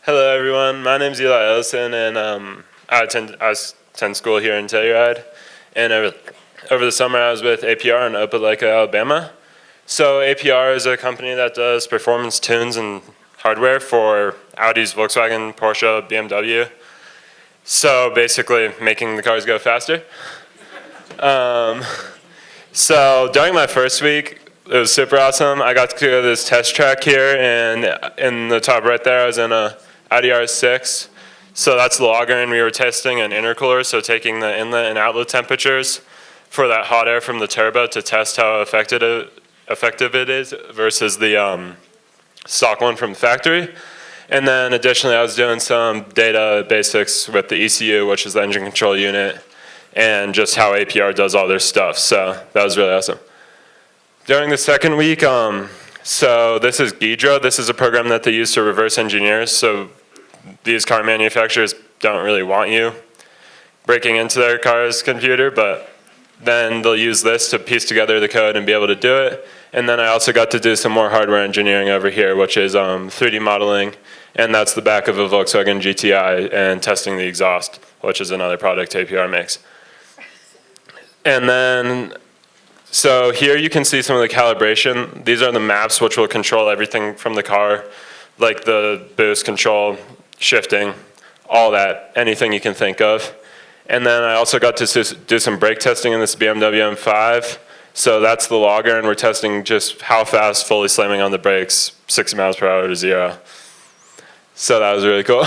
Hello, everyone. My name's Eli Ellison, and I attend school here in Telluride. And over the summer, I was with APR in Opelika, Alabama. So APR is a company that does performance tunes and hardware for Audis, Volkswagen, Porsche, BMW. So basically, making the cars go faster. So during my first week, it was super awesome. I got to go to this test track here, and in the top right there, I was in a Audi R6. So that's the logger, and we were testing an intercooler, so taking the inlet and outlet temperatures for that hot air from the turbo to test how effective it is versus the stock one from the factory. And then additionally, I was doing some data basics with the ECU, which is the engine control unit, and just how APR does all their stuff. So that was really awesome. During the second week, so this is Ghidra. This is a program that they use to reverse engineer. So these car manufacturers don't really want you breaking into their car's computer, but then they'll use this to piece together the code and be able to do it. And then I also got to do some more hardware engineering over here, which is 3D modeling, and that's the back of a Volkswagen GTI, and testing the exhaust, which is another product APR makes. And then, so here you can see some of the calibration. These are the maps which will control everything from the car, like the boost control, shifting, all that, anything you can think of. And then I also got to do some brake testing in this BMW M5. So that's the logger, and we're testing just how fast fully slamming on the brakes, 60 miles per hour to 0. So that was really cool.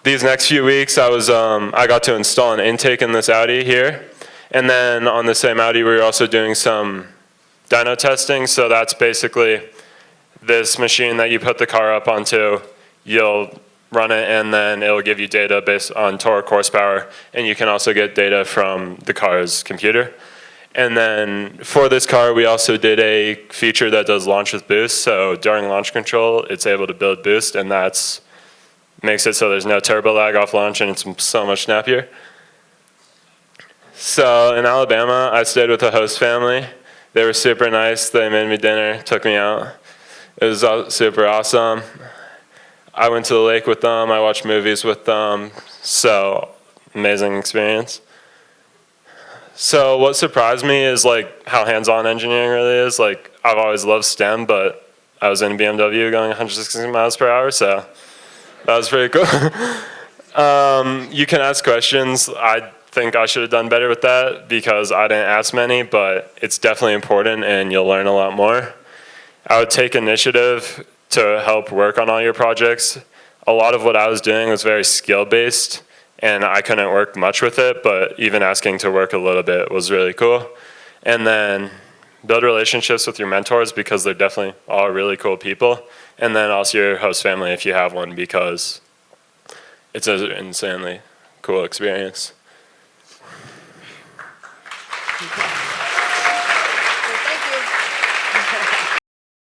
These next few weeks, I got to install an intake in this Audi here. And then on the same Audi, we were also doing some dyno testing. So that's basically this machine that you put the car up onto. You'll run it, and then it'll give you data based on torque, horsepower, and you can also get data from the car's computer. And then for this car, we also did a feature that does launch with boost. So during launch control, it's able to build boost, and that's makes it so there's no turbo lag off launch, and it's so much snappier. So in Alabama, I stayed with a host family. They were super nice. They made me dinner, took me out. It was super awesome. I went to the lake with them. I watched movies with them. So amazing experience. So what surprised me is like how hands-on engineering really is. Like I've always loved STEM, but I was in a BMW going 160 miles per hour, so that was pretty cool. You can ask questions. I think I should have done better with that because I didn't ask many, but it's definitely important and you'll learn a lot more. I would take initiative to help work on all your projects. A lot of what I was doing was very skill-based, and I couldn't work much with it, but even asking to work a little bit was really cool. And then build relationships with your mentors because they're definitely all really cool people. And then also your host family if you have one, because it's an insanely cool experience.